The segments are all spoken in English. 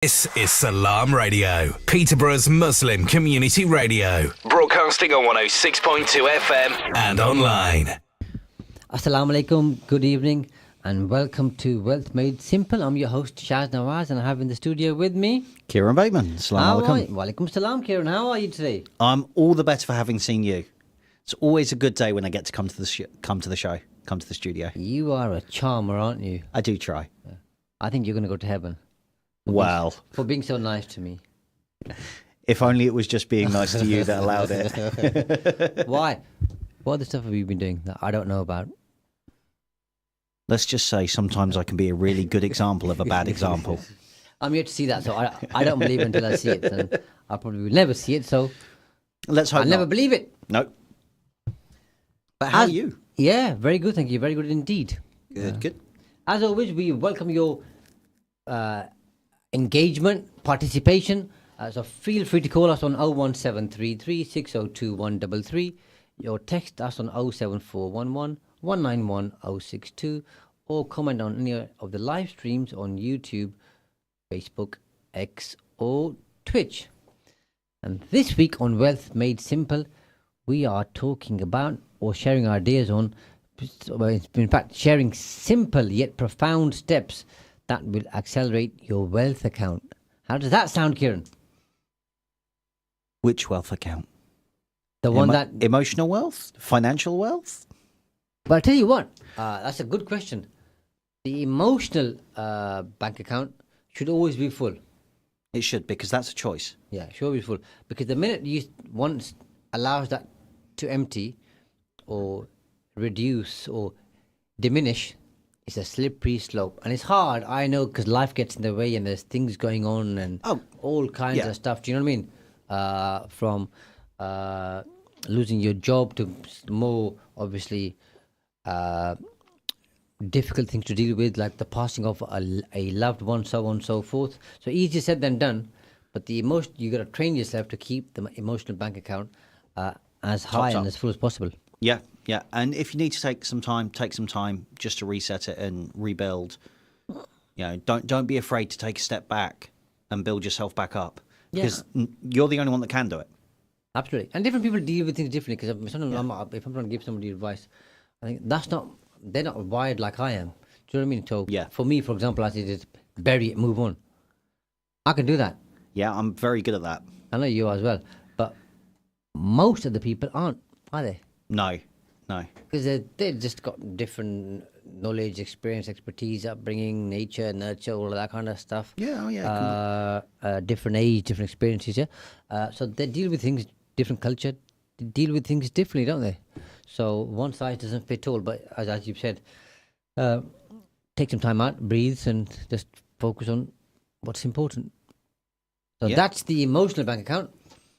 This is Salam Radio, Peterborough's Muslim community radio. Broadcasting on 106.2 FM and online. Assalamu alaikum, good evening, and welcome to Wealth Made Simple. I'm your host, Shaz Nawaz, and I have in the studio with me... Kieron Bateman. Assalamu alaikum. Walaikum salam, Kieron. How are you today? I'm all the better for having seen you. It's always a good day when I get to come to the show, come to the studio. You are a charmer, aren't you? I do try. I think you're going to go to heaven. Well, for being so nice to me. If only it was just being nice to you that allowed it. Why? What other stuff have you been doing that I don't know about? Let's just say sometimes I can be a really good example of a bad example. I'm yet to see that, so I don't believe it until I see it, and I probably will never see it, so let's hope I'll never believe it. No. But how are you? Yeah, very good, thank you. Very good indeed. Good. As always, we welcome your engagement, participation. So feel free to call us on 01733 602 133. Your text us on 07411 191 062, or comment on any of the live streams on YouTube, Facebook, X, or Twitch. And this week on Wealth Made Simple, we are talking about or sharing ideas on, in fact, sharing simple yet profound steps that will accelerate your wealth account. How does that sound, Kieron? Which wealth account? The one that... Emotional wealth? Financial wealth? But I'll tell you what, that's a good question. The emotional bank account should always be full. It should, because that's a choice. Yeah, it should always be full. Because the minute you once allows that to empty or reduce or diminish, it's a slippery slope. And it's hard, I know, because life gets in the way and there's things going on and all kinds of stuff. Do you know what I mean? From losing your job to more, obviously, difficult things to deal with, like the passing of a loved one, so on and so forth. So easier said than done. But the emotion, you got to train yourself to keep the emotional bank account as high and as full as possible. Yeah. And if you need to take some time just to reset it and rebuild. You know, don't be afraid to take a step back and build yourself back up, because you're the only one that can do it. Absolutely. And different people deal with things differently, because sometimes if I'm trying to give somebody advice, I think they're not wired like I am. Do you know what I mean? So for me, for example, I say just bury it, move on. I can do that. Yeah, I'm very good at that. I know you are as well. But most of the people aren't, are they? No. Because they've just got different knowledge, experience, expertise, upbringing, nature, nurture, all of that kind of stuff. Different age, different experiences, so they deal with things, different culture, they deal with things differently, don't they? So one size doesn't fit all, but as you've said, take some time out, breathe, and just focus on what's important. So that's the emotional bank account,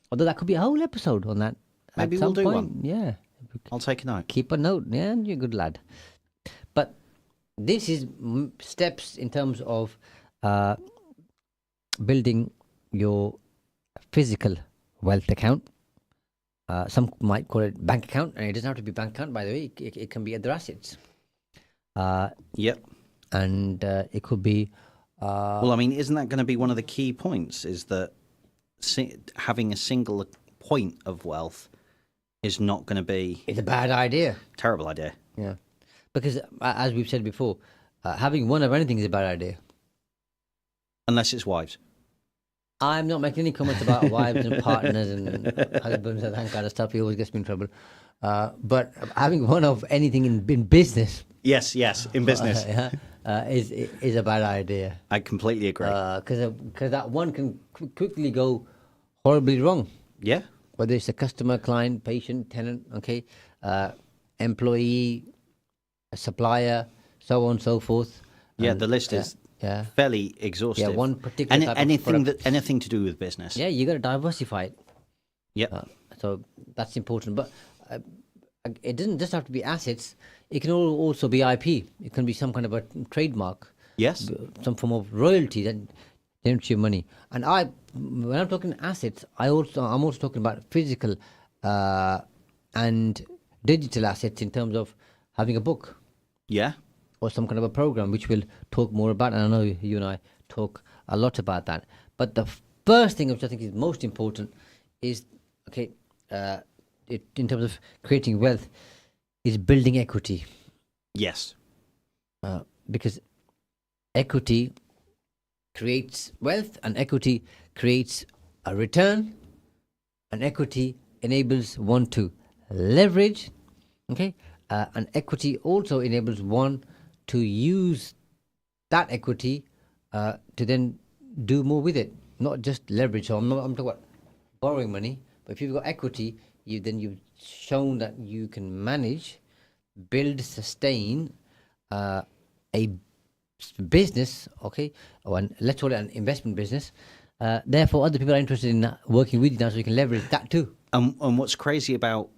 although that could be a whole episode on that. Maybe we'll do one. Yeah. I'll take a note. Keep a note. Yeah, you're a good lad. But this is steps in terms of building your physical wealth account. Some might call it bank account, and it doesn't have to be bank account, by the way. It can be other assets. And it could be... well, I mean, isn't that going to be one of the key points, is that having a single point of wealth is not going to be... It's a bad idea. Terrible idea. Yeah. Because, as we've said before, having one of anything is a bad idea. Unless it's wives. I'm not making any comments about wives and partners and husbands and that kind of stuff. He always gets me in trouble. But having one of anything in business... Yes, in business. Is a bad idea. I completely agree. Because that one can quickly go horribly wrong. Yeah. Whether it's a customer, client, patient, tenant, employee, a supplier, so on and so forth. Yeah, the list is fairly exhaustive. Yeah, one particular type of product. Anything to do with business. Yeah, you got to diversify it. Yeah. So that's important. But it doesn't just have to be assets. It can also be IP. It can be some kind of a trademark. Yes. Some form of royalty that generates your money. And when I'm talking assets, I'm also talking about physical and digital assets in terms of having a book. Yeah. or some kind of a program, which we'll talk more about. And I know you and I talk a lot about that. But the first thing which I think is most important is, okay, in terms of creating wealth, is building equity. Yes. Because equity creates wealth, and equity creates a return, and equity enables one to leverage, okay, and equity also enables one to use that equity to then do more with it, not just leverage. So I'm talking about borrowing money, but if you've got equity, you've shown that you can manage, build, sustain a business, okay, or let's call it an investment business. Therefore, other people are interested in working with you now, so you can leverage that too. And what's crazy about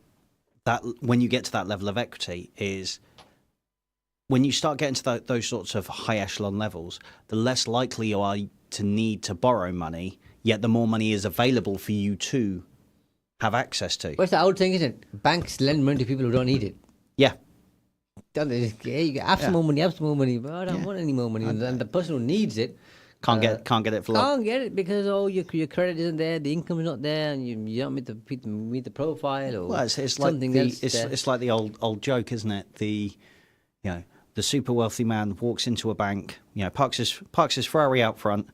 that, when you get to that level of equity, is when you start getting to those sorts of high echelon levels, the less likely you are to need to borrow money, yet the more money is available for you to have access to. What's the old thing, isn't it? Banks lend money to people who don't need it. Yeah. Hey, you have some more money, but I don't want any more money. And the person who needs it can't get it for long. Can't get it because your credit isn't there, the income is not there, and you don't meet the profile or it's something like else. It's like the old joke, isn't it? The super wealthy man walks into a bank, parks his Ferrari out front,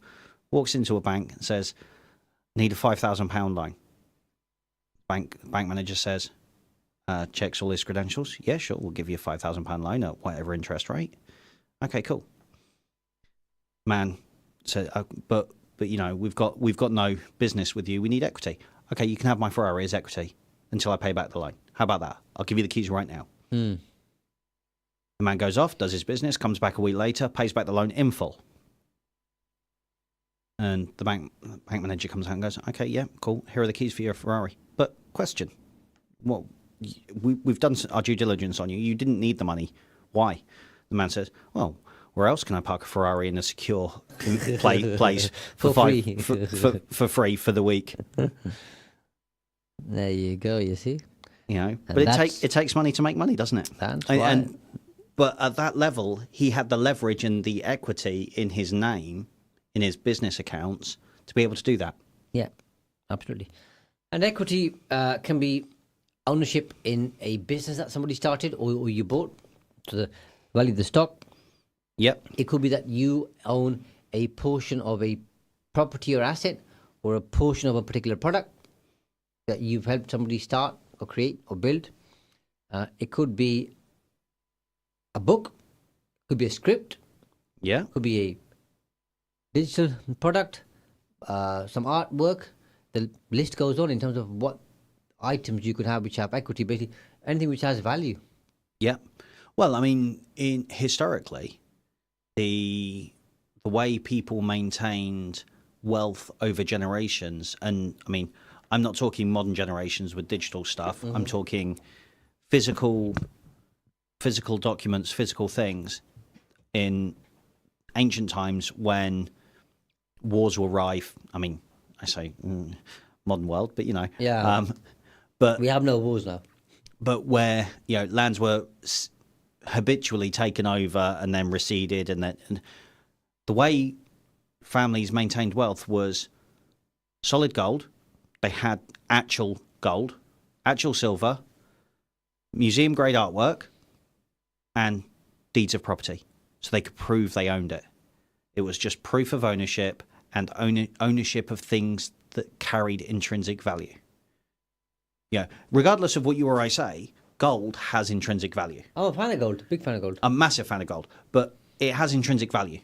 walks into a bank and says, "Need a £5,000 loan." Bank manager says, checks all his credentials. Yeah, sure, we'll give you a £5,000 loan at whatever interest rate. Okay, cool. Man said, but we've got no business with you. We need equity. Okay, you can have my Ferrari as equity until I pay back the loan. How about that? I'll give you the keys right now. The man goes off, does his business, comes back a week later, pays back the loan in full. And the bank manager comes out and goes, okay, yeah, cool. Here are the keys for your Ferrari. But question, well, we've done our due diligence on you. You didn't need the money. Why? The man says, well, where else can I park a Ferrari in a secure place for free for free for the week? There you go. You see, but it takes money to make money, doesn't it? That's right. But at that level, he had the leverage and the equity in his name, in his business accounts, to be able to do that. Yeah, absolutely. And equity can be ownership in a business that somebody started or you bought, to the value of the stock. Yep. It could be that you own a portion of a property or asset, or a portion of a particular product that you've helped somebody start or create or build. It could be a book, could be a script, could be a digital product, some artwork. The list goes on in terms of what items you could have which have equity, basically anything which has value. Yeah. Well, I mean, historically, the way people maintained wealth over generations, and I mean, I'm not talking modern generations with digital stuff. I'm talking physical documents, physical things in ancient times when wars were rife. I mean, I say modern world, but Yeah. but We have no wars now. But where lands were habitually taken over and then receded, and the way families maintained wealth was solid gold. They had actual gold, actual silver, museum grade artwork, and deeds of property, so they could prove they owned it. It was just proof of ownership and ownership of things that carried intrinsic value. Regardless of what you or I say, gold has intrinsic value. Oh, a fan of gold, big fan of gold. A massive fan of gold, but it has intrinsic value.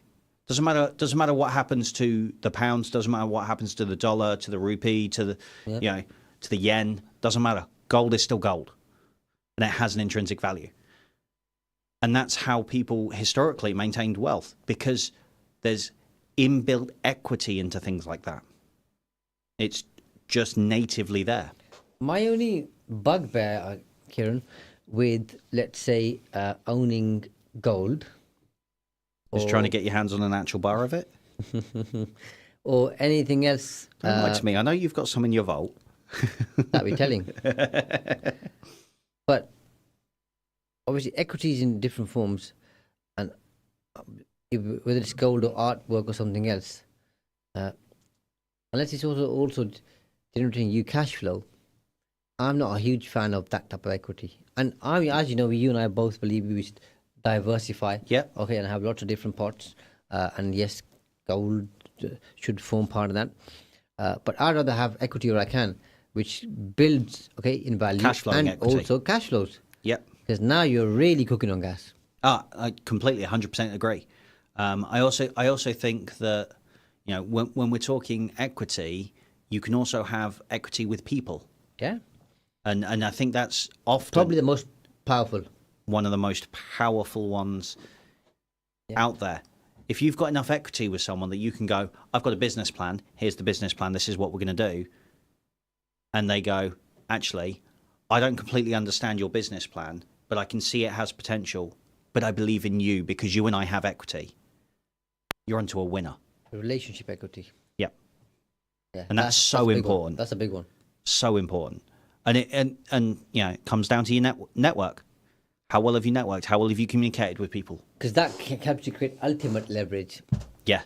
Doesn't matter what happens to the pounds. Doesn't matter what happens to the dollar, to the rupee, to the to the yen. Doesn't matter. Gold is still gold, and it has an intrinsic value. And that's how people historically maintained wealth, because there's inbuilt equity into things like that. It's just natively there. My only bugbear, Kieron, with, let's say, owning gold, Just trying to get your hands on an actual bar of it. or anything else. Don't lie to me. I know you've got some in your vault. That we're telling. But obviously, equity is in different forms, and whether it's gold or artwork or something else, Unless it's also generating you cash flow. I'm not a huge fan of that type of equity. And as you know, you and I both believe we should diversify. Yep. Okay, and have lots of different pots. And yes, gold should form part of that. But I'd rather have equity where I can, which builds in value Cash flowing and equity. also cash flows. Yep. Because now you're really cooking on gas. I completely 100% agree. I also think that when we're talking equity, you can also have equity with people. Yeah. And I think that's often Probably the most powerful. one of the most powerful ones out there. If you've got enough equity with someone that you can go, I've got a business plan, here's the business plan, this is what we're going to do. And they go, actually, I don't completely understand your business plan, but I can see it has potential, but I believe in you because you and I have equity. You're onto a winner. Relationship equity. Yep. Yeah. And that's so important. That's a big one. So important. And it comes down to your network. How well have you networked? How well have you communicated with people? Because that helps you create ultimate leverage. Yeah.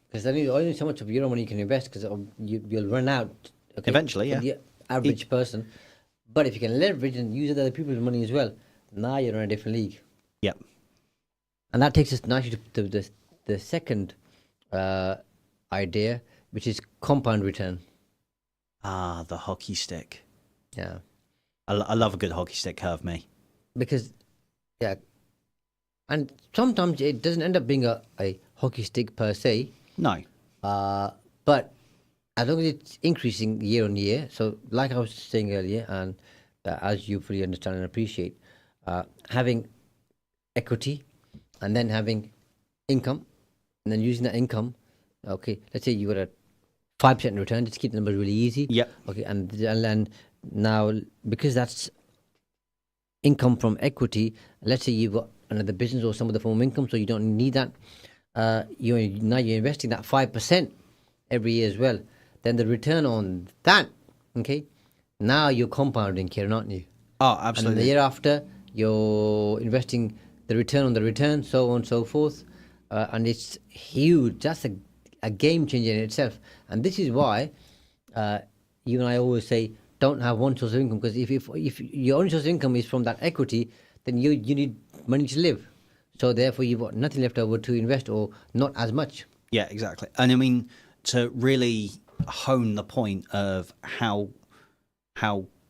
Because only so much of your own money you can invest because you'll run out. Eventually, yeah. The average person. But if you can leverage and use other people's money as well, now you're in a different league. Yep. And that takes us nicely to the second idea, which is compound return. Ah, the hockey stick. Yeah. I love a good hockey stick curve, me. Because, and sometimes it doesn't end up being a hockey stick per se. No. But as long as it's increasing year on year, so like I was saying earlier, and as you fully understand and appreciate, having equity and then having income and then using that income, let's say you got a 5% return, just keep the numbers really easy. Yep. Okay, and then now, because that's income from equity, let's say you've got another business or some other form of income, so you don't need that. You're investing that 5% every year as well. Then the return on that, now you're compounding, Kieron, aren't you? Oh, absolutely. And the year after, you're investing the return on the return, so on and so forth. And it's huge. That's a game changer in itself. And this is why you and I always say, don't have one source of income, because if your only source of income is from that equity, then you need money to live. So therefore, you've got nothing left over to invest, or not as much. Yeah, exactly. And I mean, to really hone the point of how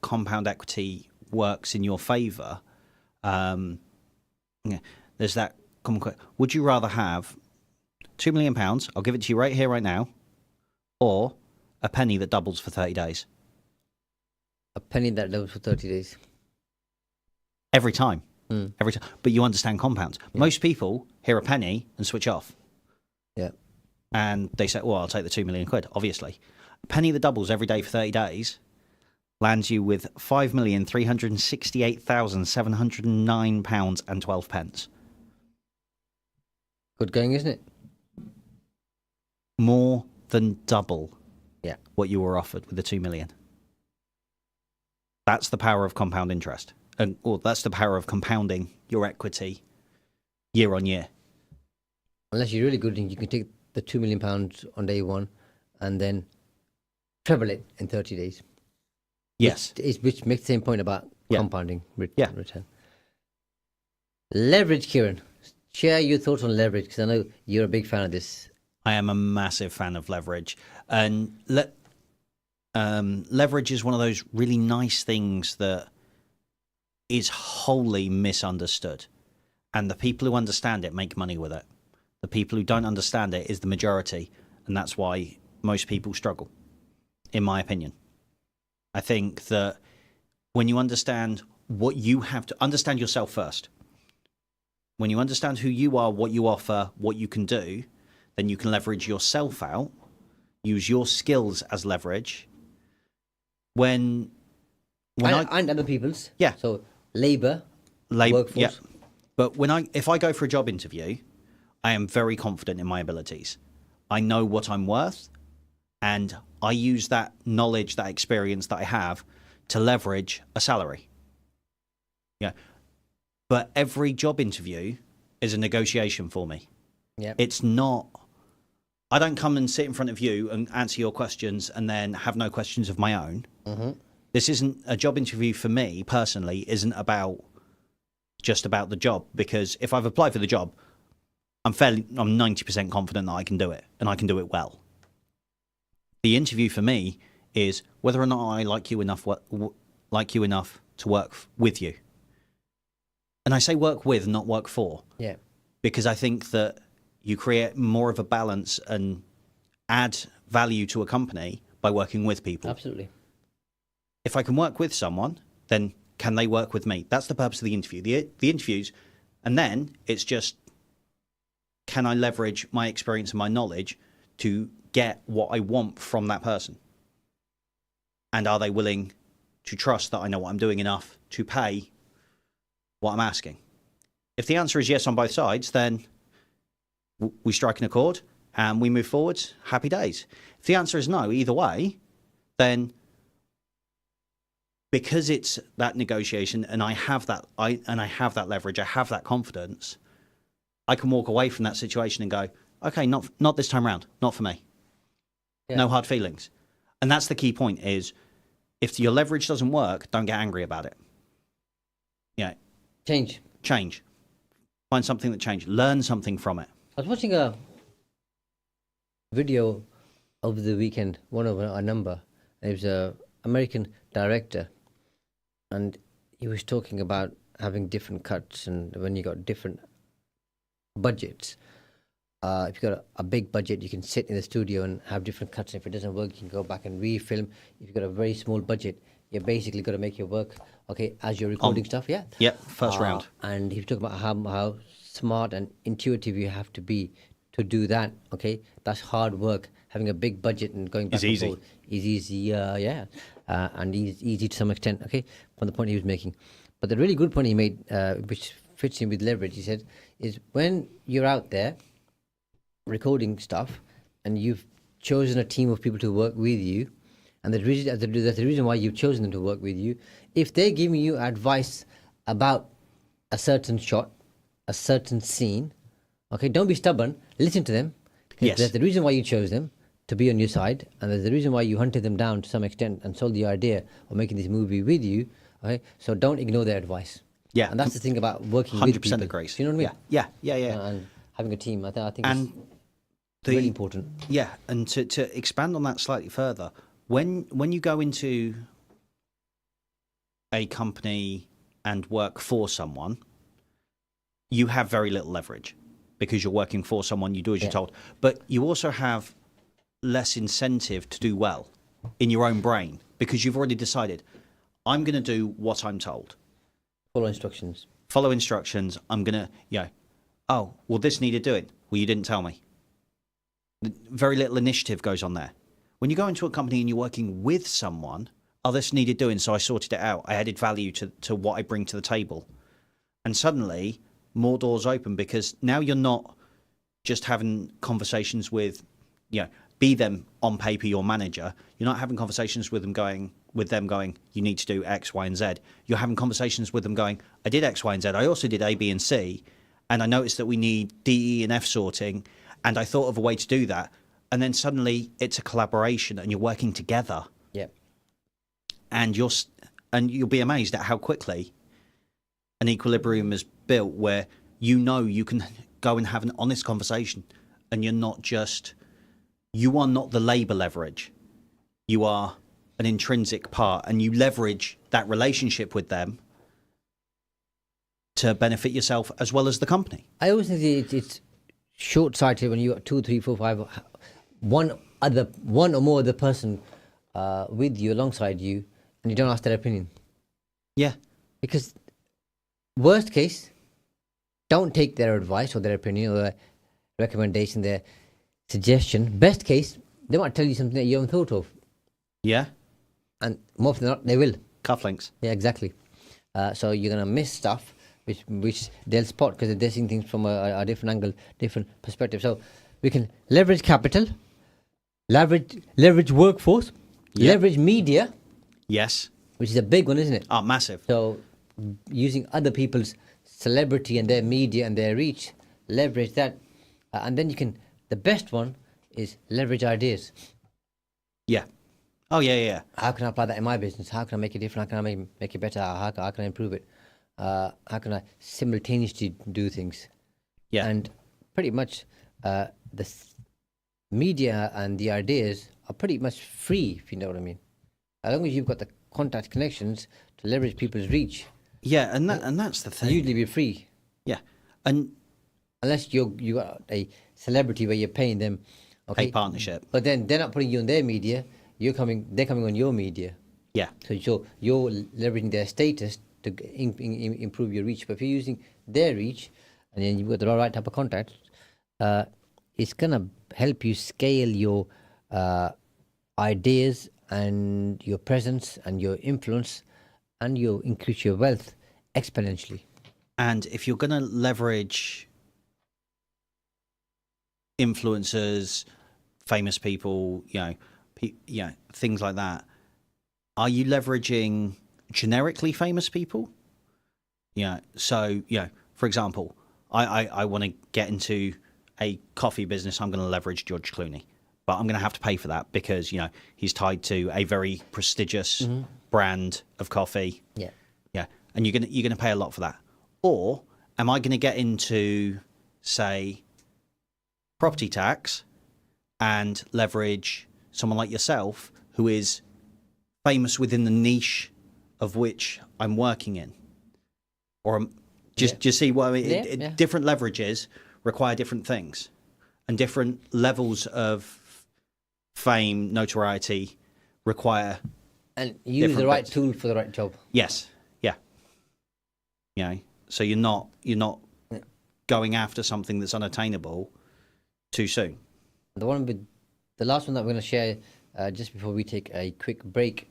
compound equity works in your favour, there's that common question. Would you rather have £2 million, I'll give it to you right here, right now, or a penny that doubles for 30 days? A penny that doubles for 30 days. Every time. Every time. But you understand compounds. Yeah. Most people hear a penny and switch off. Yeah. And they say, well, I'll take the £2 million, obviously. A penny that doubles every day for 30 days lands you with £5,368,709.12. Good going, isn't it? More than double what you were offered with the $2 million. That's the power of compound interest. Or that's the power of compounding your equity year on year. Unless you're really good and you can take the £2 million on day one and then treble it in 30 days. Yes. Which makes the same point about compounding return. Leverage, Kieron. Share your thoughts on leverage, because I know you're a big fan of this. I am a massive fan of leverage. And leverage is one of those really nice things that is wholly misunderstood. And the people who understand it make money with it. The people who don't understand it is the majority. And that's why most people struggle, in my opinion. I think that when you understand what you have to understand yourself first, when you understand who you are, what you offer, what you can do, then you can leverage yourself out, use your skills as leverage. And other people's. Yeah. So labor, workforce. Yeah. But if I go for a job interview, I am very confident in my abilities. I know what I'm worth, and I use that knowledge, that experience that I have to leverage a salary. Yeah. But every job interview is a negotiation for me. Yeah. It's not I don't come and sit in front of you and answer your questions and then have no questions of my own. This isn't a job interview for me personally, isn't about just about the job, because if I've applied for the job, I'm 90% confident that I can do it and I can do it well. The interview for me is whether or not I like you enough to work with you. And I say work with, not work for. Yeah. Because I think that you create more of a balance and add value to a company by working with people. Absolutely. If I can work with someone, then can they work with me? That's the purpose of the interview. The interviews, and then it's just, can I leverage my experience and my knowledge to get what I want from that person? And are they willing to trust that I know what I'm doing enough to pay what I'm asking? If the answer is yes on both sides, then we strike an accord and we move forward. Happy days. If the answer is no, either way, then because it's that negotiation and I have that leverage, I have that confidence, I can walk away from that situation and go, okay, not this time around, not for me. Yeah. No hard feelings. And that's the key point is, if your leverage doesn't work, don't get angry about it. Yeah. Change. Find something that changed. Learn something from it. I was watching a video over the weekend, one of a number. It was an American director, and he was talking about having different cuts, and when you got different budgets. If you've got a big budget, you can sit in the studio and have different cuts. If it doesn't work, you can go back and refilm. If you've got a very small budget, you basically got to make your work, okay, as you're recording stuff, yeah? Yep, first round. And he was talking about how smart and intuitive you have to be to do that, okay? That's hard work. Having a big budget and going back and forth is easy, and easy to some extent, okay, from the point he was making. But the really good point he made, which fits in with leverage, he said, is when you're out there recording stuff and you've chosen a team of people to work with you, and that's the reason why you've chosen them to work with you. If they're giving you advice about a certain shot, a certain scene, okay, don't be stubborn. Listen to them. Yes. That's the reason why you chose them to be on your side, and there's the reason why you hunted them down to some extent and sold the idea of making this movie with you. Okay, so don't ignore their advice. Yeah, and that's the thing about working 100% with people. agree. Do you know what I mean? Yeah. And having a team, I think and it's really important. Yeah, and to expand on that slightly further, when you go into a company and work for someone, you have very little leverage because you're working for someone, you do as you're told. But you also have less incentive to do well in your own brain because you've already decided, I'm going to do what I'm told. Follow instructions. I'm going to, oh, well, this needed doing. Well, you didn't tell me. Very little initiative goes on there. When you go into a company and you're working with someone, oh, this needed doing, so I sorted it out. I added value to what I bring to the table. And suddenly, more doors open because now you're not just having conversations with, be them on paper your manager. You're not having conversations with them going, you need to do X, Y, and Z. You're having conversations with them going, I did X, Y, and Z. I also did A, B, and C. And I noticed that we need D, E, and F sorting. And I thought of a way to do that. And then suddenly it's a collaboration and you're working together. Yeah. And you'll be amazed at how quickly an equilibrium is built where you can go and have an honest conversation and you are not the labor leverage. You are an intrinsic part and you leverage that relationship with them to benefit yourself as well as the company. I always think it's short-sighted when you got 2, 3, 4, 5, one or more other person with you, alongside you, and you don't ask their opinion. Yeah. Because worst case, don't take their advice or their opinion or their recommendation, their suggestion. Best case, they might tell you something that you haven't thought of. Yeah. And more often than not, they will. Cufflinks. Yeah, exactly. So you're going to miss stuff which they'll spot because they're seeing things from a different angle, different perspective. So we can leverage capital, leverage workforce, leverage media. Yes. Which is a big one, isn't it? Oh, massive. So using other people's celebrity and their media and their reach, leverage that. And then the best one is leverage ideas. Yeah. Oh, yeah. How can I apply that in my business? How can I make it different? How can I make it better? How can I improve it? How can I simultaneously do things? Yeah. And pretty much the media and the ideas are pretty much free, if you know what I mean. As long as you've got the contact connections to leverage people's reach, Yeah, and that's the thing. usually be free. Yeah. And Unless you got a celebrity where you're paying them, okay, a partnership. but then they're not putting you on their media. They're coming on your media. Yeah. So you're leveraging their status to improve your reach. But if you're using their reach, and then you've got the right type of contact, it's gonna help you scale your ideas and your presence and your influence, and you increase your wealth exponentially. And if you're going to leverage influencers, famous people, things like that, are you leveraging generically famous people? Yeah. So, for example, I want to get into a coffee business. I'm going to leverage George Clooney, but I'm going to have to pay for that because, he's tied to a very prestigious brand of coffee. Yeah. Yeah. And you're going to pay a lot for that. Or am I going to get into, say, property tax and leverage someone like yourself who is famous within the niche of which I'm working in? Or do you see what I mean? Different leverages require different things, and different levels of fame, notoriety require. And use the right bits. tool for the right job. Yes. Yeah. So you're not going after something that's unattainable too soon. The last one that we're going to share just before we take a quick break,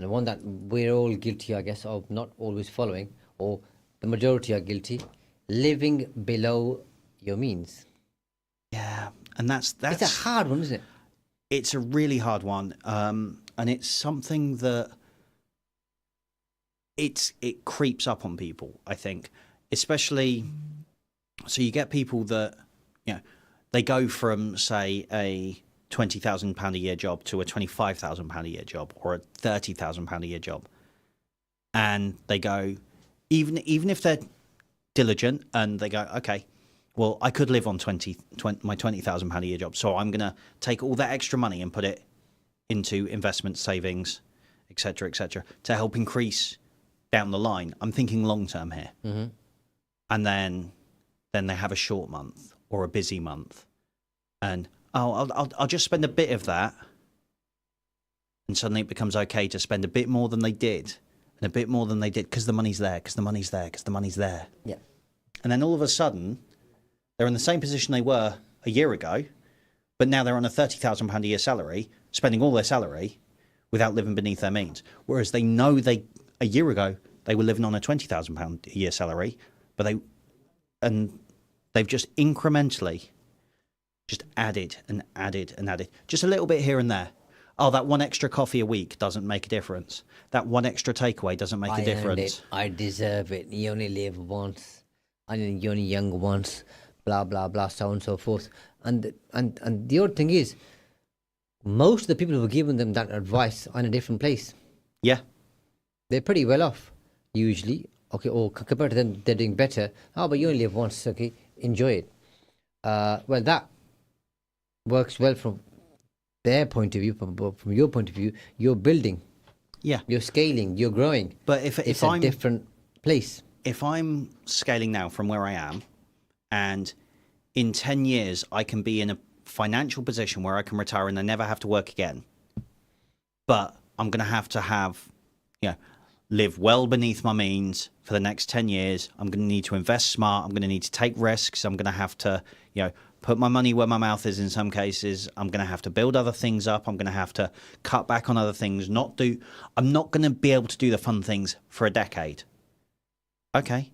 and the one that we're all guilty, I guess, of not always following, or the majority are guilty, living below your means. Yeah, and that's it's a hard one, isn't it? It's a really hard one, and it's something that it creeps up on people, I think, especially. So you get people that they go from, say, a £20,000 a year job to a £25,000 a year job or a £30,000 a year job, and they go, even if they're diligent and they go, okay, well, I could live on my £20,000 a year job, so I'm going to take all that extra money and put it into investment savings, etc., to help increase down the line. I'm thinking long term here. Mm-hmm. And then they have a short month or a busy month, and I'll just spend a bit of that, and suddenly it becomes okay to spend a bit more than they did, and a bit more than they did because the money's there, because the money's there. Yeah. And then all of a sudden, they're in the same position they were a year ago, but now they're on a £30,000 a year salary, spending all their salary without living beneath their means. Whereas they know a year ago they were living on a £20,000 a year salary, but they've just incrementally just added and added and added, just a little bit here and there. Oh, that one extra coffee a week doesn't make a difference. That one extra takeaway doesn't make a difference. I deserve it. You only live once. And you're only young once. Blah blah blah, so on and so forth. And the odd thing is, most of the people who were giving them that advice are in a different place. Yeah. They're pretty well off, usually. Okay, or compared to them, they're doing better. Oh, but you only live once, okay? Enjoy it. Well, that works well from their point of view, from your point of view. You're building. Yeah. You're scaling, you're growing. But if it's I'm a different place. If I'm scaling now from where I am, and in 10 years I can be in a financial position where I can retire and I never have to work again, but I'm going to have, live well beneath my means for the next 10 years. I'm going to need to invest smart. I'm going to need to take risks. I'm going to have to, put my money where my mouth is in some cases. I'm going to have to build other things up. I'm going to have to cut back on other things. I'm not going to be able to do the fun things for a decade. Okay.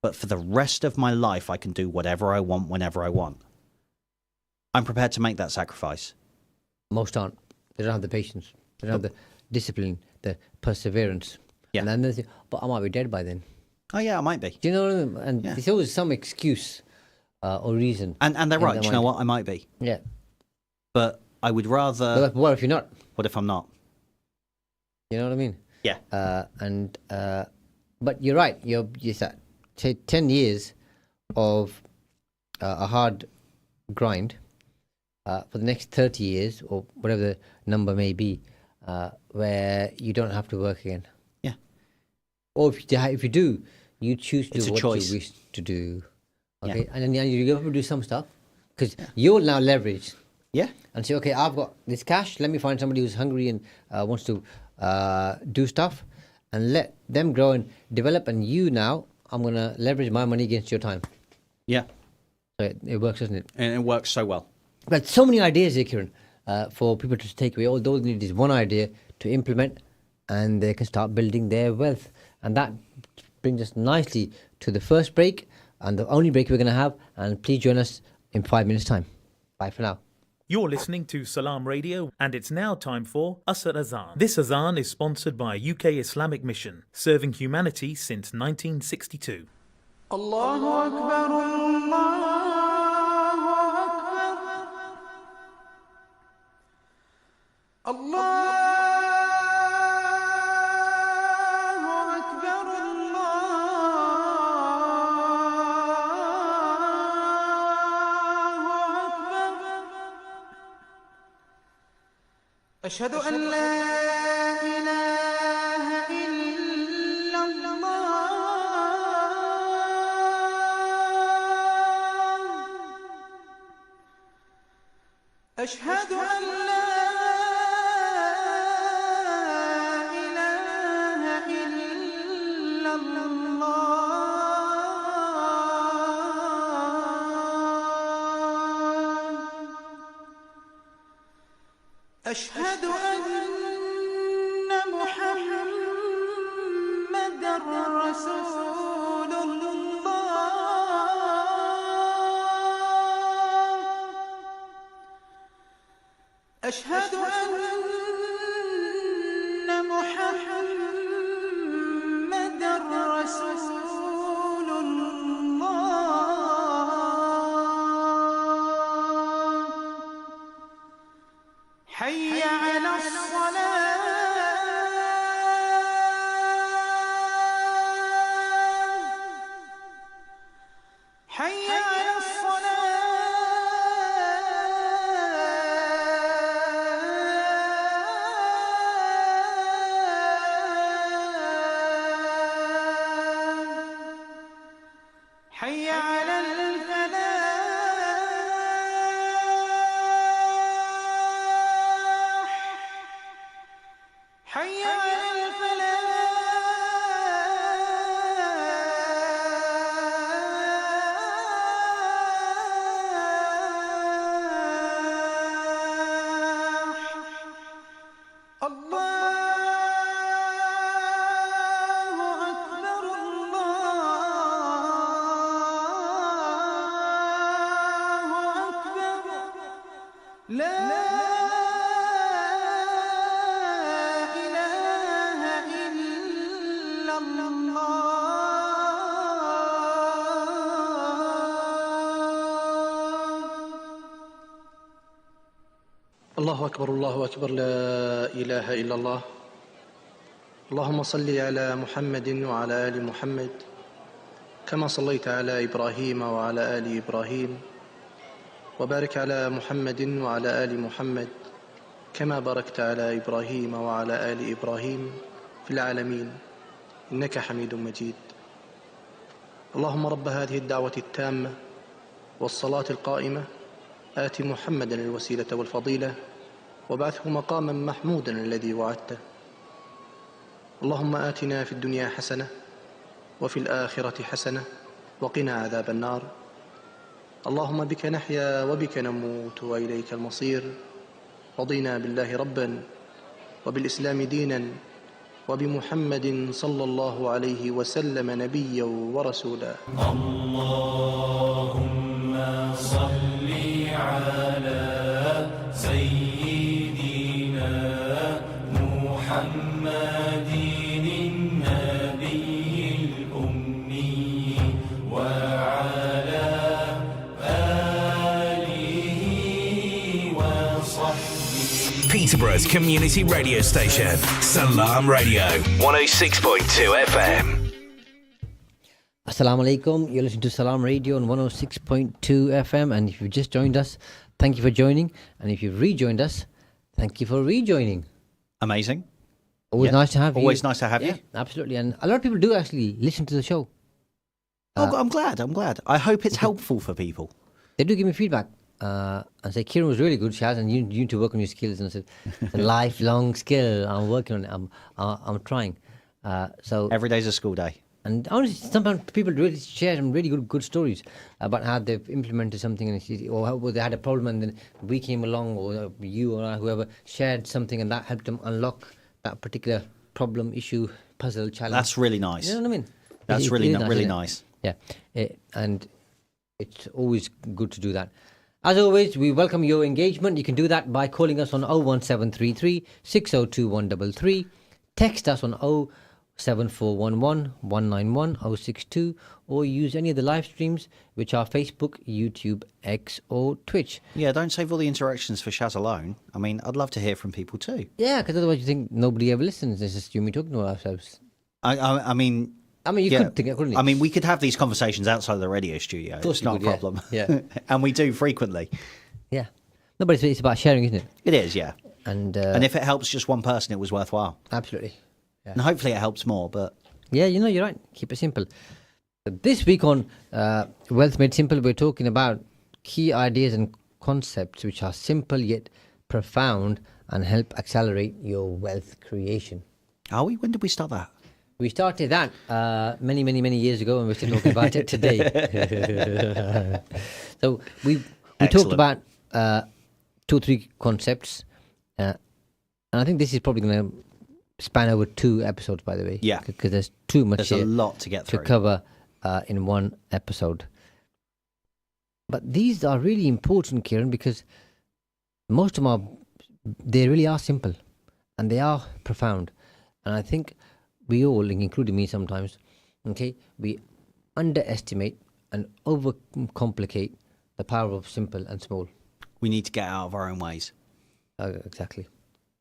But for the rest of my life, I can do whatever I want, whenever I want. I'm prepared to make that sacrifice. Most aren't. They don't have the patience. They don't have the discipline, the perseverance. Yeah. And then they say, but I might be dead by then. Oh, yeah, I might be. Do you know what I mean? And there's always some excuse. or reason. And they're in right. their Do you know mind. what? I might be. Yeah. But I would rather... But what if you're not? What if I'm not? You know what I mean? Yeah. But you're right. You said 10 years of a hard grind for the next 30 years, or whatever the number may be, where you don't have to work again. Yeah. Or if you do, you choose to It's do a what choice. you wish to do. Okay. Yeah. And then you have to do some stuff because you'll now leverage Yeah. and say, okay, I've got this cash. Let me find somebody who's hungry and wants to do stuff, and let them grow and develop. And you now, I'm going to leverage my money against your time. Yeah. So it works, doesn't it? And it works so well. But so many ideas here, Kieron, for people to take away. All those need is one idea to implement, and they can start building their wealth. And that brings us nicely to the first break, and the only break we're going to have. And please join us in 5 minutes' time. Bye for now. You're listening to Salam Radio, and it's now time for Asr Azan. This Azan is sponsored by UK Islamic Mission, serving humanity since 1962. Allahu Akbar, Allahu Akbar, Allahu Akbar, Allahu Akbar. Ashhadu an la ilaha illallah. أشهد أن لا إله إلا الله. أشهد أن محمدًا رسول الله. أشهد أن محمدًا رسول الله. حي على الصلاة. حي على الصلاة. حي على الفلاح. حي على الفلاح. الله أكبر، الله أكبر. لا إله إلا الله. الله أكبر، الله أكبر، لا إله إلا الله. اللهم صل على محمد وعلى آل محمد كما صليت على إبراهيم وعلى آل إبراهيم، وبارك على محمد وعلى آل محمد كما باركت على إبراهيم وعلى آل إبراهيم في العالمين إنك حميد مجيد. اللهم رب هذه الدعوة التامة والصلاة القائمة آت محمدا الوسيلة والفضيلة وابعثه مقاما محمودا الذي وعدته. اللهم آتنا في الدنيا حسنة وفي الآخرة حسنة وقنا عذاب النار. اللهم بك نحيا وبك نموت وإليك المصير. رضينا بالله ربا وبالإسلام دينا وبمحمد صلى الله عليه وسلم نبيا ورسولا. اللهم صل على سيدنا محمد النبي الأمي وعلى Peterborough's community radio station, Salam Radio, 106.2 FM. Assalamu alaikum. You're listening to Salam Radio on 106.2 FM. And if you've just joined us, thank you for joining. And if you've rejoined us, thank you for rejoining. Amazing. Always nice to have you. Always nice to have you. Absolutely. And a lot of people do actually listen to the show. I'm glad. I hope it's helpful for people. They do give me feedback and say, Kieron was really good, Shaz, and you need to work on your skills. And I said, it's a lifelong skill. I'm working on it. I'm trying. So Every day's a school day. And honestly, sometimes people really share some really good stories about how they've implemented something, or how they had a problem, and then we came along, or you or whoever shared something, and that helped them unlock that particular problem, issue, puzzle, challenge. That's really nice. You know what I mean? That's It really is really isn't it? nice. Yeah, and it's always good to do that. As always, we welcome your engagement. You can do that by calling us on 01733 602 133. Text us on 07411 191 062, or use any of the live streams, which are Facebook, YouTube, X, or Twitch. Yeah, don't save all the interactions for Shaz alone. I mean, I'd love to hear from people too. Yeah, because otherwise you think nobody ever listens. It's just you and me talking to ourselves. I mean, you could think it, couldn't you? I mean, we could have these conversations outside of the radio studio. course It's we not could, a yeah. problem. Yeah. And we do frequently. Yeah. No, but it's about sharing, isn't it? It is, yeah. And And if it helps just one person, it was worthwhile. absolutely. And hopefully it helps more, but Yeah, you're right. Keep it simple. So this week on Wealth Made Simple, we're talking about key ideas and concepts which are simple yet profound and help accelerate your wealth creation. are we? When did we start that? We started that many years ago, and we're still talking about it today. So we talked Excellent. about 2 or 3 concepts, and I think this is probably going to span over 2 episodes, by the way. Yeah. Because there's too much There's here a lot to get to through. cover in one episode. But these are really important, Kieran, because most of them they really are simple and they are profound. And I think we all, including me sometimes, okay, we underestimate and overcomplicate the power of simple and small. We need to get out of our own ways. Exactly.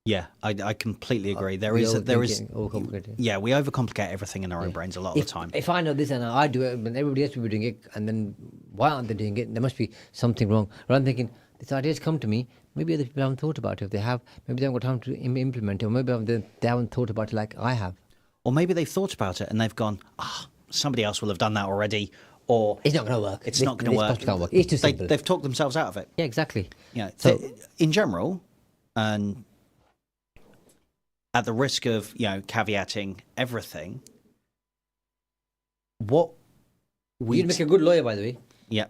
Yeah, I completely agree. There we is overcomplicate it. yeah, we overcomplicate everything in our own brains a lot of the time. If I know this and I do it, and everybody else will be doing it, and then why aren't they doing it? There must be something wrong. Rather than thinking, this idea's come to me, maybe other people haven't thought about it. If they have, maybe they haven't got time to implement it, or maybe they haven't thought about it like I have. Or maybe they've thought about it and they've gone, somebody else will have done that already, or It's not going to work. it's not going to work. Can't work. It's too simple. They've talked themselves out of it. Yeah, exactly. Yeah. So- In general, and at the risk of caveating everything, what You'd make a good lawyer, by the way.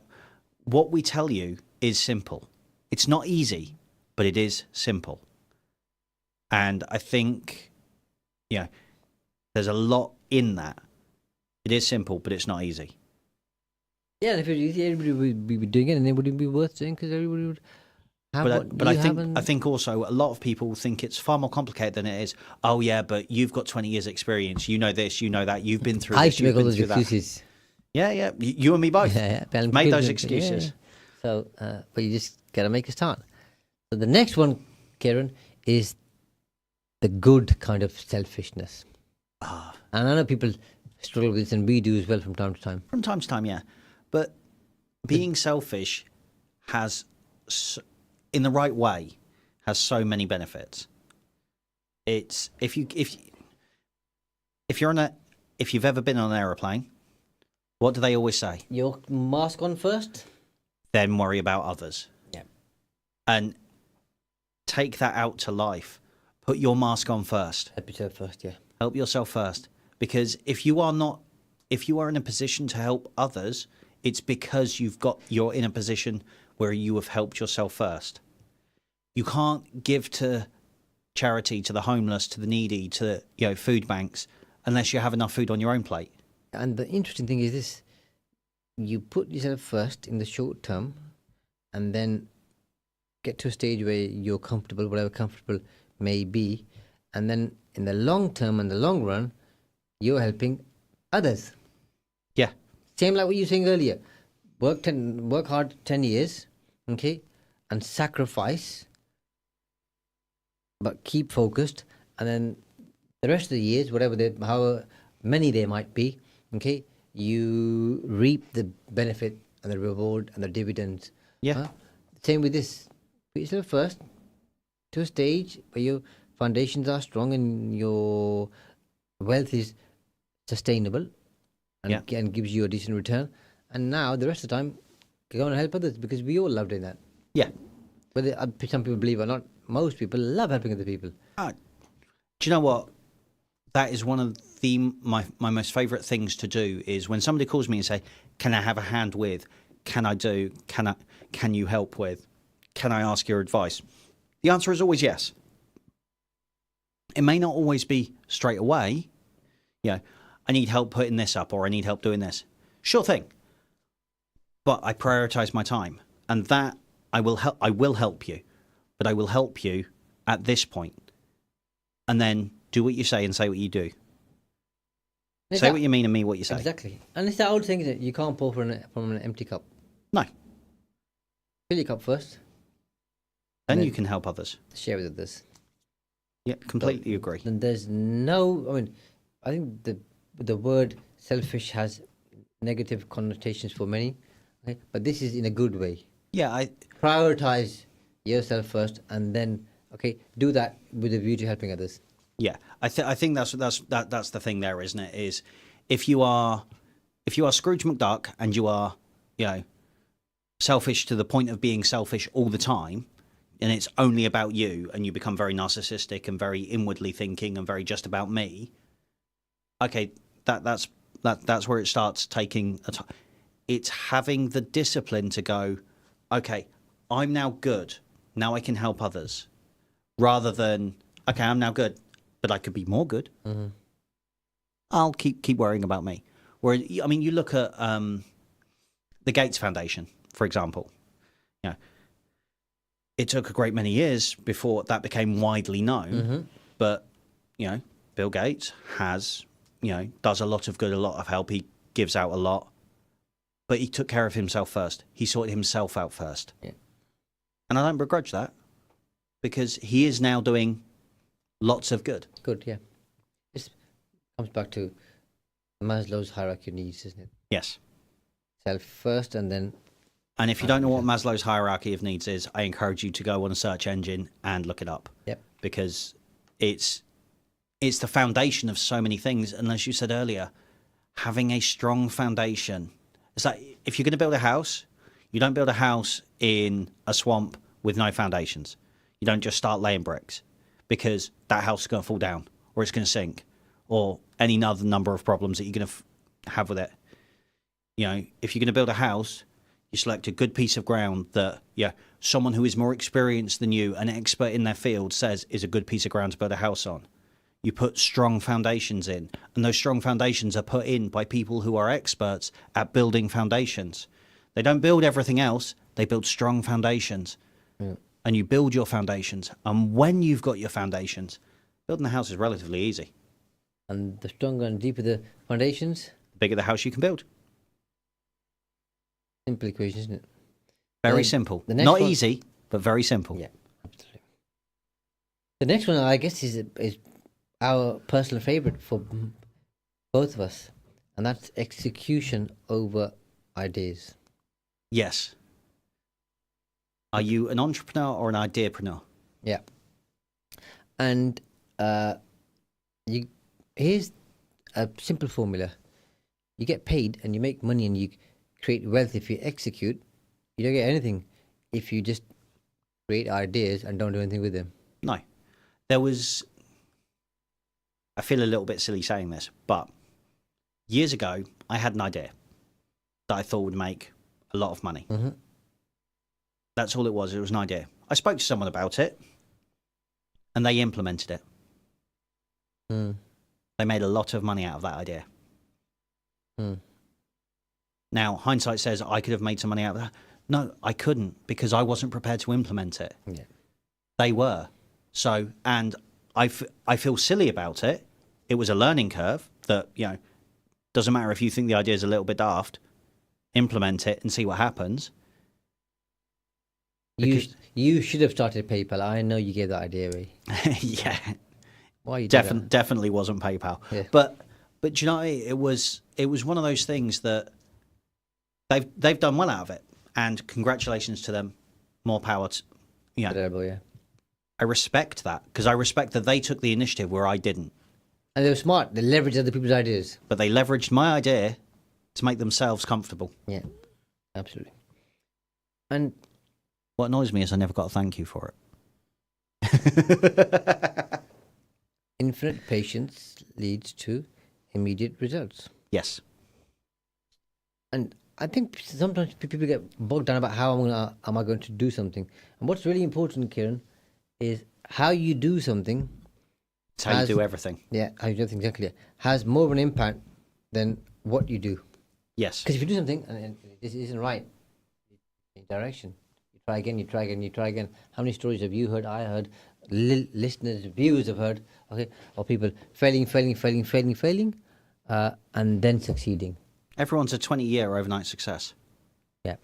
what we tell you is simple. It's not easy, but it is simple. And I think, there's a lot in that. It is simple, but it's not easy. Yeah, and if it was easy, everybody would be doing it, and it wouldn't be worth doing because everybody would have what But you I have. And think also a lot of people think it's far more complicated than it is. Oh yeah, but you've got 20 years experience. You know this, you know that. You've been through I this. used to make you've all been those through that. excuses. Yeah. You and me both. Made Made those excuses. Yeah. So, but you just got to make a start. So the next one, Kieran, is the good kind of selfishness. And I know people struggle with this, and we do as well from time to time. From time to time, yeah. But being selfish has, in the right way, has so many benefits. It's if you've ever been on an aeroplane, what do they always say? Your mask on first. Then worry about others. Yeah. And take that out to life. Put your mask on first. Help yourself first, yeah. Help yourself first. Because if you are in a position to help others, it's because you're in a position where you have helped yourself first. You can't give to charity, to the homeless, to the needy, to food banks, unless you have enough food on your own plate. And the interesting thing is this: you put yourself first in the short term, and then get to a stage where you're comfortable, whatever comfortable may be, and then in the long term and the long run, you're helping others. Yeah. Same like what you were saying earlier. Work hard 10 years, okay, and sacrifice but keep focused, and then the rest of the years, however many they might be, okay, you reap the benefit and the reward and the dividends. Yeah. Huh? Same with this. Put yourself first to a stage where your foundations are strong and your wealth is sustainable and, and gives you a decent return. And now the rest of the time, go and help others, because we all love doing that. Yeah. Whether some people believe it or not, most people love helping other people. Do you know what? That is one of my most favourite things to do, is when somebody calls me and say, can I have a hand with, can you help with, can I ask your advice? The answer is always yes. It may not always be straight away. I need help putting this up, or I need help doing this. Sure thing. But I prioritise my time, and that I will help you, but I will help you at this point, and then do what you say and say what you do. Say what you mean and mean what you say. Exactly. And it's that old thing that you can't pour from an empty cup. No. Fill your cup first. Then you can help others. Share with others. Yeah, completely agree. And there's I think the word selfish has negative connotations for many, okay? But this is in a good way. Yeah, Prioritize yourself first, and then do that with a view to helping others. Yeah, I think that's the thing there, isn't it? Is if you are Scrooge McDuck and you are selfish to the point of being selfish all the time, and it's only about you, and you become very narcissistic and very inwardly thinking and very just about me. Okay, that's where it starts taking a time. It's having the discipline to go, okay, I'm now good. Now I can help others. Rather than, okay, I'm now good, but I could be more good. Mm-hmm. I'll keep worrying about me. Whereas, you look at the Gates Foundation, for example. It took a great many years before that became widely known. Mm-hmm. But, Bill Gates has, does a lot of good, a lot of help. He gives out a lot. But he took care of himself first. He sorted himself out first. Yeah. And I don't begrudge that, because he is now doing lots of good. Good, yeah. This comes back to Maslow's hierarchy of needs, isn't it? Yes. Self first, and then... And if you don't know what Maslow's hierarchy of needs is, I encourage you to go on a search engine and look it up. Yep. Because it's the foundation of so many things. And as you said earlier, having a strong foundation. It's like, if you're going to build a house, you don't build a house in a swamp with no foundations. You don't just start laying bricks, because that house is going to fall down, or it's going to sink, or any other number of problems that you're going to have with it. If you're going to build a house, you select a good piece of ground that, someone who is more experienced than you, an expert in their field, says is a good piece of ground to build a house on. You put strong foundations in, and those strong foundations are put in by people who are experts at building foundations. They don't build everything else, they build strong foundations. Yeah. And you build your foundations. And when you've got your foundations, building a house is relatively easy. And the stronger and deeper the foundations, the bigger the house you can build. Simple equation, isn't it? Very simple. Not easy, but very simple. Yeah, absolutely. The next one, I guess, is our personal favourite for both of us, and that's execution over ideas. Yes. Are you an entrepreneur or an ideapreneur? Yeah. And here's a simple formula. You get paid and you make money and you create wealth if you execute. You don't get anything if you just create ideas and don't do anything with them. No. I feel a little bit silly saying this, but years ago, I had an idea that I thought would make a lot of money. Mm-hmm. That's all it was. It was an idea. I spoke to someone about it, and they implemented it. Mm. They made a lot of money out of that idea. Mm. Now, hindsight says I could have made some money out of that. No, I couldn't, because I wasn't prepared to implement it. Yeah. They were. So, and I feel silly about it. It was a learning curve that, doesn't matter if you think the idea is a little bit daft, implement it and see what happens. You should have started PayPal. I know you gave that idea away. Yeah, Why you did that? definitely wasn't PayPal. Yeah. But do you know, it was one of those things that they've done well out of it, and congratulations to them. More power to, Terrible, yeah. I respect that, because I respect that they took the initiative where I didn't. And they were smart. They leveraged other people's ideas. But they leveraged my idea to make themselves comfortable. Yeah, absolutely. And What annoys me is I never got a thank you for it. infinite patience leads to immediate results. Yes. And I think sometimes people get bogged down about how am I going to do something. And what's really important, Kieran, is how you do something. It's how you do everything. Yeah, how you do something exactly. Has more of an impact than what you do. Yes. Because if you do something and this isn't right, you change direction. You try again, you try again, you try again. How many stories have you heard? I heard. Listeners, viewers have heard. Okay, or people failing, and then succeeding. Everyone's a 20-year overnight success. Yeah.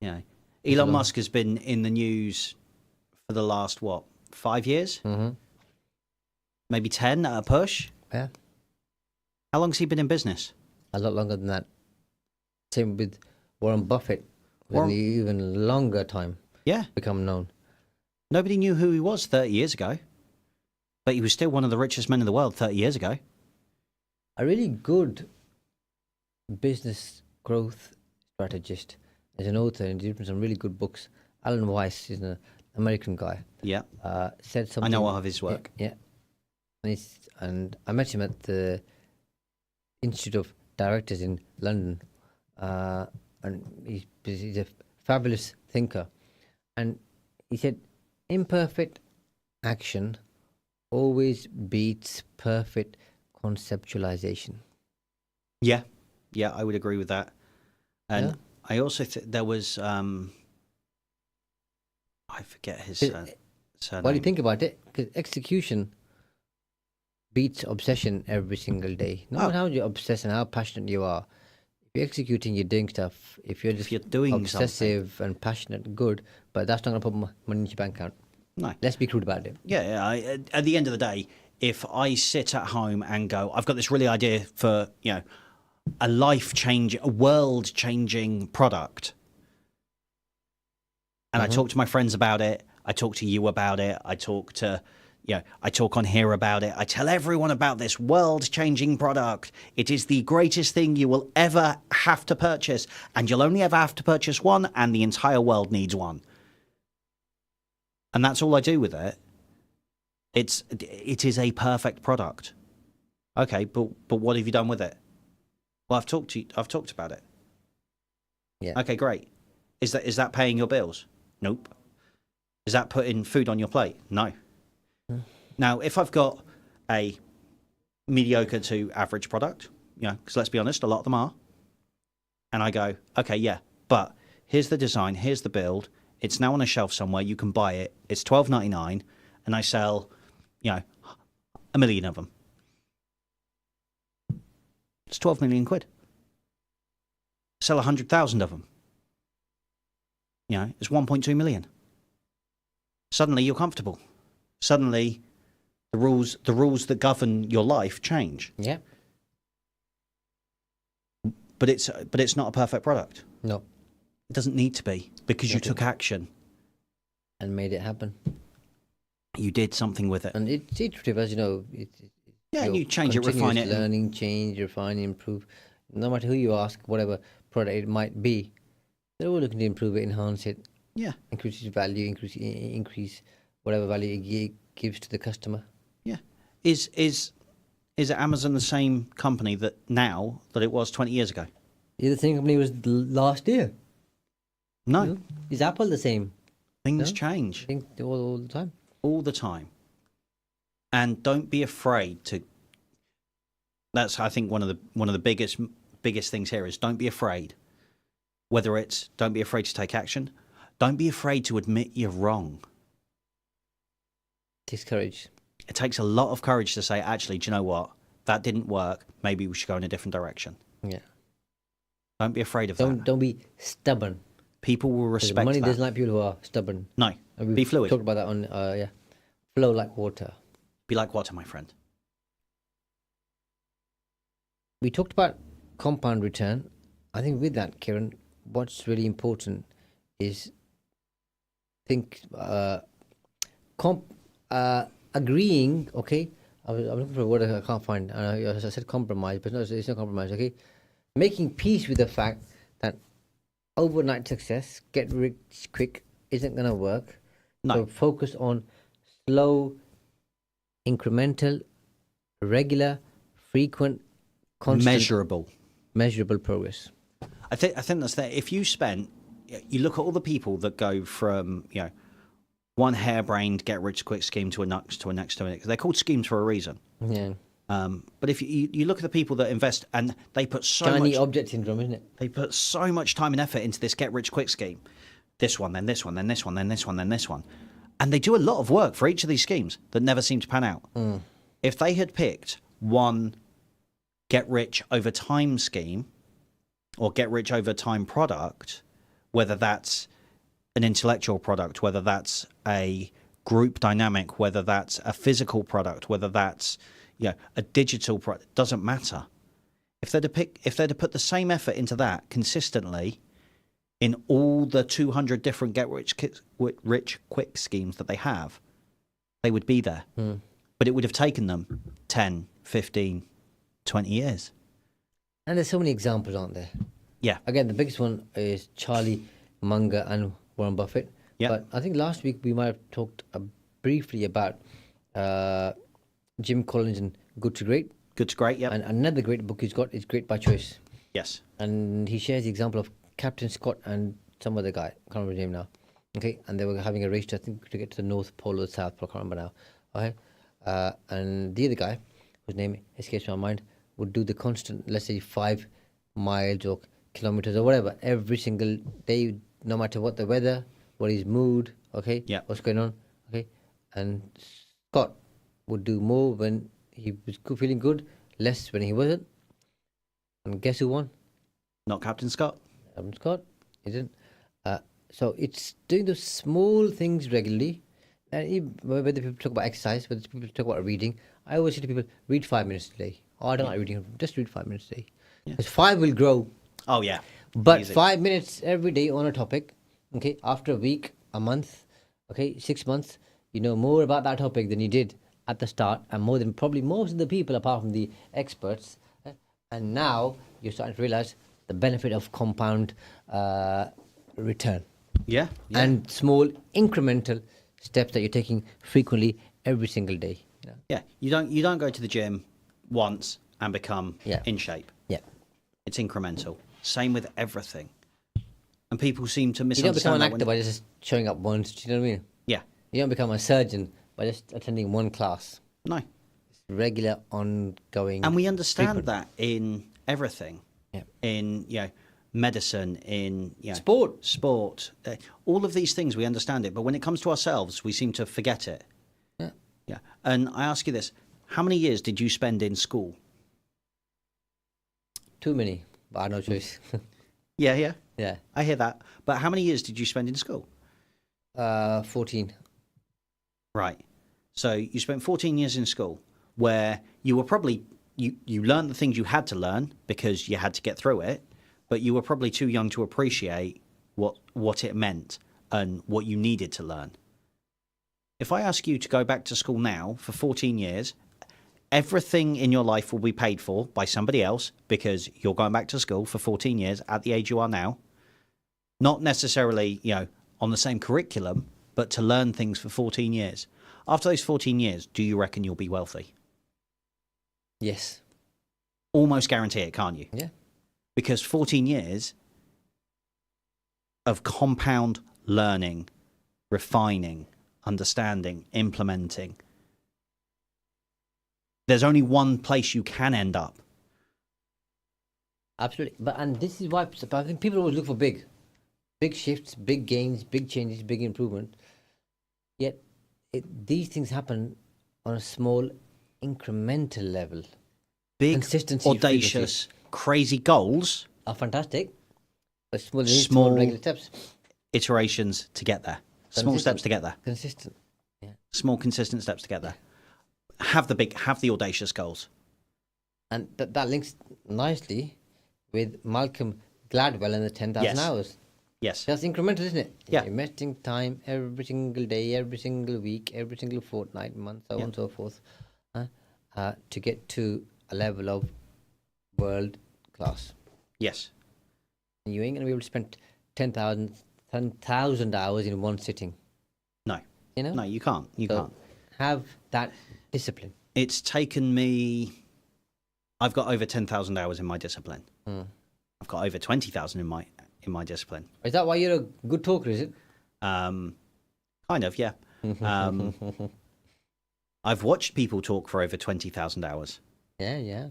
Yeah. Elon Musk has been in the news for the last, 5 years? Mm-hmm. Maybe 10 at a push? Yeah. How long has he been in business? A lot longer than that. Same with Warren Buffett. With Warren- an even longer time Yeah. become known. Nobody knew who he was 30 years ago. But he was still one of the richest men in the world 30 years ago. A really good business growth strategist is an author and he's written some really good books. Alan Weiss is an American guy. Yeah. Said something. I know of his work. Yeah. And I met him at the Institute of Directors in London. And he's a fabulous thinker. And he said, imperfect action always beats perfect conceptualization. Yeah. Yeah, I would agree with that. And Yeah. I also think there was, I forget his surname. While you think about it, because execution beats obsession every single day. No matter how you obsess and how passionate you are, if you're executing, you're doing stuff. If you're doing obsessive and passionate, good, but that's not going to put money in your bank account. No. Let's be crude about it. Yeah, at the end of the day, if I sit at home and go, I've got this really idea for, a life-changing, a world-changing product, and I talk to my friends about it, I talk to you about it, I talk on here about it, I tell everyone about this world-changing product. It is the greatest thing you will ever have to purchase, and you'll only ever have to purchase one, and the entire world needs one. And that's all I do with it. It is a perfect product. Okay, but what have you done with it? Well, I've talked about it. Yeah. Okay, great. Is that paying your bills? Nope. Is that putting food on your plate? No. Now, if I've got a mediocre to average product, because let's be honest, a lot of them are, and I go, okay, yeah, but here's the design, here's the build, it's now on a shelf somewhere, you can buy it, it's $12.99, and I sell, 1 million of them. It's 12 million quid. Sell 100,000 of them. It's 1.2 million. Suddenly you're comfortable. Suddenly the rules that govern your life change. Yeah. But it's not a perfect product. No. It doesn't need to be, because you took action. And made it happen. You did something with it. And it's iterative, as you know. And you change it, refine it. Learning, change, refine, improve. No matter who you ask, whatever product it might be, they're all looking to improve it, enhance it. Yeah. Increase its value, increase whatever value it gives to the customer. Yeah. Is Amazon the same company that it was 20 years ago? Yeah, the same company was last year. No. You know? Is Apple the same? Things No? change. I think all the time. All the time. And don't be afraid to. That's, I think, one of the biggest things here is don't be afraid. Whether it's don't be afraid to take action, don't be afraid to admit you're wrong. Takes courage. It takes a lot of courage to say, actually, do you know what? That didn't work. Maybe we should go in a different direction. Yeah. Don't be afraid of that. Don't be stubborn. People will Because respect money that. doesn't like people who are stubborn. No, And be fluid. Talked about that on flow like water. Be like water, my friend. We talked about compound return. I think with that, Kieran, what's really important is agreeing. Okay, I'm looking for a word I can't find. I said compromise, but no, it's not compromise. Okay, making peace with the fact that overnight success, get rich quick, isn't going to work. No. So focus on slow, incremental, regular, frequent, constant, measurable progress. I think that's there. If you look at all the people that go from one harebrained get rich quick scheme to a next to a next to a next. They're called schemes for a reason. Yeah. But if you look at the people that invest and they put so Shiny much object syndrome, isn't it? they put so much time and effort into this get rich quick scheme, this one, then this one, then this one, then this one, then this one, and they do a lot of work for each of these schemes that never seem to pan out. If they had picked one get rich over time scheme or get rich over time product, whether that's an intellectual product, whether that's a group dynamic, whether that's a physical product, whether that's a digital product, doesn't matter. If they'd have put the same effort into that consistently in all the 200 different get rich quick schemes that they have, they would be there. But it would have taken them 10, 15, 20 years. And there's so many examples, aren't there? Yeah. Again, the biggest one is Charlie Munger and Warren Buffett. Yeah. But I think last week we might have talked briefly about Jim Collins and Good to Great. Good to Great, yeah. And another great book he's got is Great by Choice. Yes. And he shares the example of Captain Scott and some other guy. I can't remember his name now. Okay. And they were having a race, I think, to get to the North Pole or the South Pole. I can't remember now. Okay. And the other guy, whose name escapes my mind, would do the constant, let's say, 5 miles or kilometers or whatever every single day, no matter what the weather, what his mood, okay, Yeah. what's going on, okay. And Scott would do more when he was feeling good, less when he wasn't. And guess who won? Not Captain Scott. Scott. He didn't. So it's doing those small things regularly. And whether people talk about exercise, whether people talk about reading, I always say to people, read 5 minutes a day. Oh, I don't like reading. Just read 5 minutes a day. Because 5 will grow. Oh, yeah. But Easy. 5 minutes every day on a topic, okay, after a week, a month, okay, 6 months, you know more about that topic than you did at the start, and more than probably most of the people, apart from the experts. And now you're starting to realize the benefit of compound return. Yeah. And small incremental steps that you're taking frequently every single day. Yeah. You don't go to the gym once and become in shape. Yeah. It's incremental. Same with everything. And people seem to You don't misunderstand become an that actor by just showing up once. Do you know what I mean? Yeah. You don't become a surgeon by just attending one class. No. It's regular, ongoing. And we understand frequent. that in everything. Yeah. In medicine, in sport, all of these things we understand it. But when it comes to ourselves, we seem to forget it. Yeah. Yeah. And I ask you this: how many years did you spend in school? Too many, but I had no choice. Yeah. Yeah. I hear that. But how many years did you spend in school? 14. Right. So you spent 14 years in school where you were probably, you learned the things you had to learn because you had to get through it, but you were probably too young to appreciate what it meant and what you needed to learn. If I ask you to go back to school now for 14 years, everything in your life will be paid for by somebody else because you're going back to school for 14 years at the age you are now. Not necessarily, on the same curriculum, but to learn things for 14 years. After those 14 years, do you reckon you'll be wealthy? Yes. Almost guarantee it, can't you? Yeah. Because 14 years of compound learning, refining, understanding, implementing. There's only one place you can end up. Absolutely. And this is why I think people always look for big shifts, big gains, big changes, big improvement. Yet these things happen on a small incremental level. Big, Consistency, audacious, crazy goals are fantastic. But small regular steps. iterations to get there. Small steps to get there. Consistent. Small, consistent steps to get there. Have the audacious goals. And that links nicely with Malcolm Gladwell and the 10,000 Yes. hours. Yes. That's incremental, isn't it? Yeah. You're investing time every single day, every single week, every single fortnight, month, so on and so forth, to get to a level of world class. Yes. And you ain't going to be able to spend 10,000 hours in one sitting. No. You know? No, you can't. You So can't. have that discipline. It's taken me. I've got over 10,000 hours in my discipline. I've got over 20,000 in my discipline. Is that why you're a good talker, is it? Kind of, yeah. I've watched people talk for over 20,000 hours. Yeah.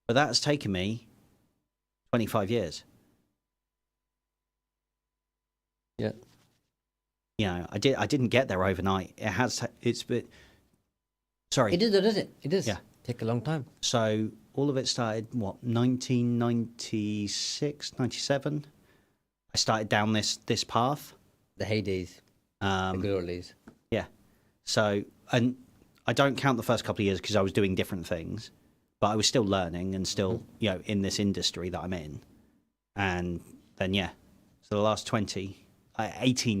But that's taken me 25 years. Yeah. You know, I didn't get there overnight. It's been. Sorry. It is, doesn't it? It does. Yeah. Take a long time. So all of it started, 1996, 97? I started down this path. The heydays. The good old days. Yeah. So, and I don't count the first couple of years because I was doing different things, but I was still learning and still, in this industry that I'm in. And then, so the last 18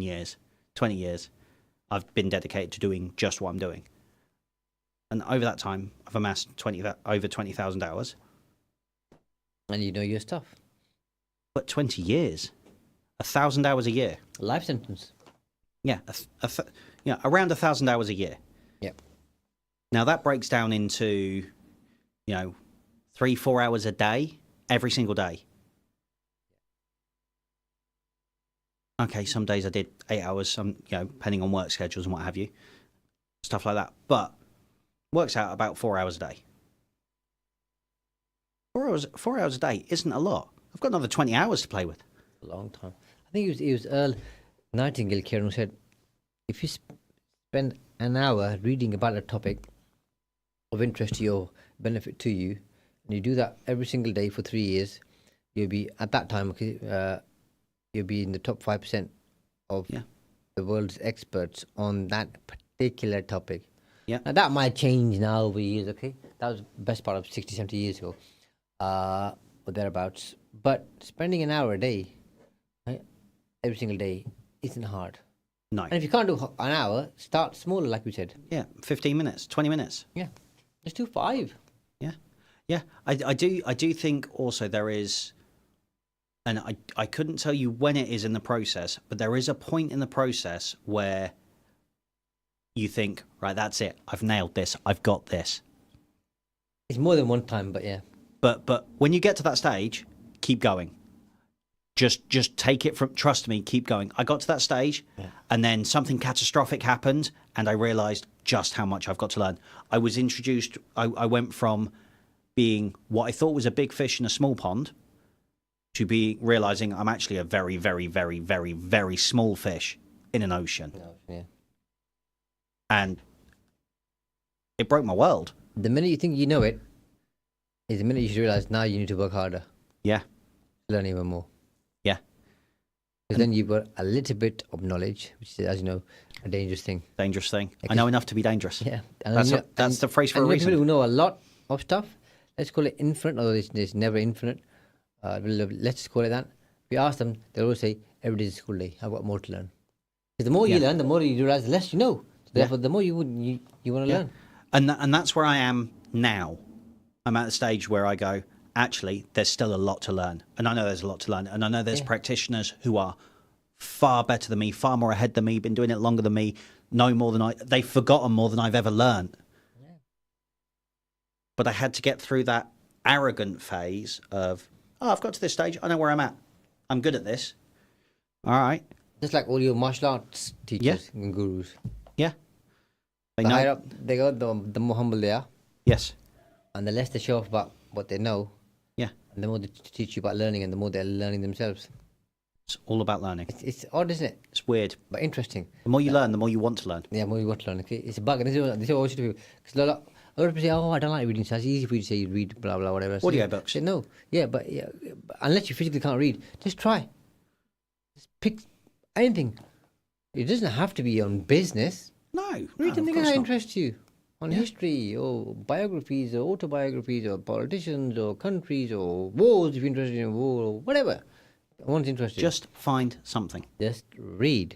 years, 20 years, I've been dedicated to doing just what I'm doing. And over that time, I've amassed over 20,000 hours. And you know your stuff. But 20 years, 1,000 hours a year. Life sentence. Yeah, around 1,000 hours a year. Yep. Now that breaks down into, 3-4 hours a day, every single day. Okay, some days I did 8 hours, some, depending on work schedules and what have you, stuff like that. But works out about 4 hours a day. 4 hours a day isn't a lot. I've got another 20 hours to play with. A long time. I think it was Earl Nightingale, Kieron, who said, if you spend an hour reading about a topic of interest to your benefit to you, and you do that every single day for 3 years, you'll be, at that time, you'll be in the top 5% of the world's experts on that particular topic. Yeah. Now, that might change now over years, okay? That was the best part of 60, 70 years ago, or thereabouts. But spending an hour a day, right, every single day, isn't hard. No. And if you can't do an hour, start smaller, like we said. Yeah, 15 minutes, 20 minutes. Yeah. Just do 5. Yeah. Yeah. I do think also there is, and I couldn't tell you when it is in the process, but there is a point in the process where you think, right, that's it. I've nailed this. I've got this. It's more than one time, but yeah. But when you get to that stage, keep going. Just take it from, trust me, keep going. I got to that stage, and then something catastrophic happened, and I realized just how much I've got to learn. I was introduced, I went from being what I thought was a big fish in a small pond to be realizing I'm actually a very, very, very, very, very small fish in an ocean. Yeah. And it broke my world. The minute you think you know it, is the minute you should realize now you need to work harder. Yeah. Learn even more. Yeah. Because then you've got a little bit of knowledge, which is, as you know, a dangerous thing. Dangerous thing. I know enough to be dangerous. Yeah. That's the phrase for a and reason. people who know a lot of stuff, let's call it infinite, although it's never infinite. Let's call it that. If you ask them, they'll always say, every day is a school day. I've got more to learn. Because the more you learn, the more you realize, the less you know. So therefore, the more you want to learn. And that's where I am now. I'm at the stage where I go, actually, there's still a lot to learn. And I know there's a lot to learn. And I know there's practitioners who are far better than me, far more ahead than me, been doing it longer than me, know more than they've forgotten more than I've ever learned. Yeah. But I had to get through that arrogant phase of, I've got to this stage. I know where I'm at. I'm good at this. All right. Just like all your martial arts teachers and gurus. Yeah. The higher up they go, the more humble they are. Yes. And the less they show off about what they know. Yeah. And the more they teach you about learning and the more they're learning themselves. It's all about learning. It's odd, isn't it? It's weird. But interesting. The more you learn, the more you want to learn. Yeah, the more you want to learn. Okay? It's a bug. And this is what I always do. Because A lot of people say, "Oh, I don't like reading." So it's easy for you to say you read blah blah whatever. So Audiobooks. say, no, yeah, but unless you physically can't read, just try. Just pick anything. It doesn't have to be on business. No, Read of something course that not. interests you. On history or biographies or autobiographies or politicians or countries or wars if you're interested in war or whatever. One's interested. Just find something, Just read.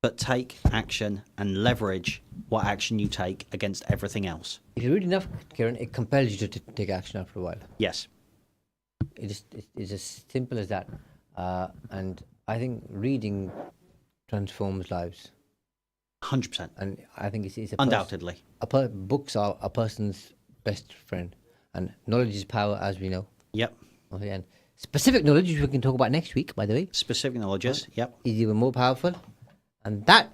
but take action and leverage what action you take against everything else. If you read enough, Kieran, it compels you to take action after a while. Yes. It's as simple as that. And I think reading transforms lives. 100%. And I think it's Undoubtedly. Books are a person's best friend. And knowledge is power, as we know. Yep. And specific knowledge, which we can talk about next week, by the way, Specific knowledges. Yep. is even more powerful. And that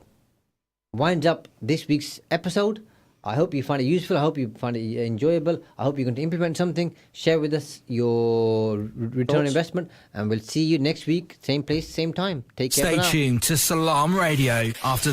winds up this week's episode. I hope you find it useful. I hope you find it enjoyable. I hope you're going to implement something. Share with us your return on Thoughts? investment. And we'll see you next week. Same place, same time. Take care for Stay now. tuned to Salam Radio after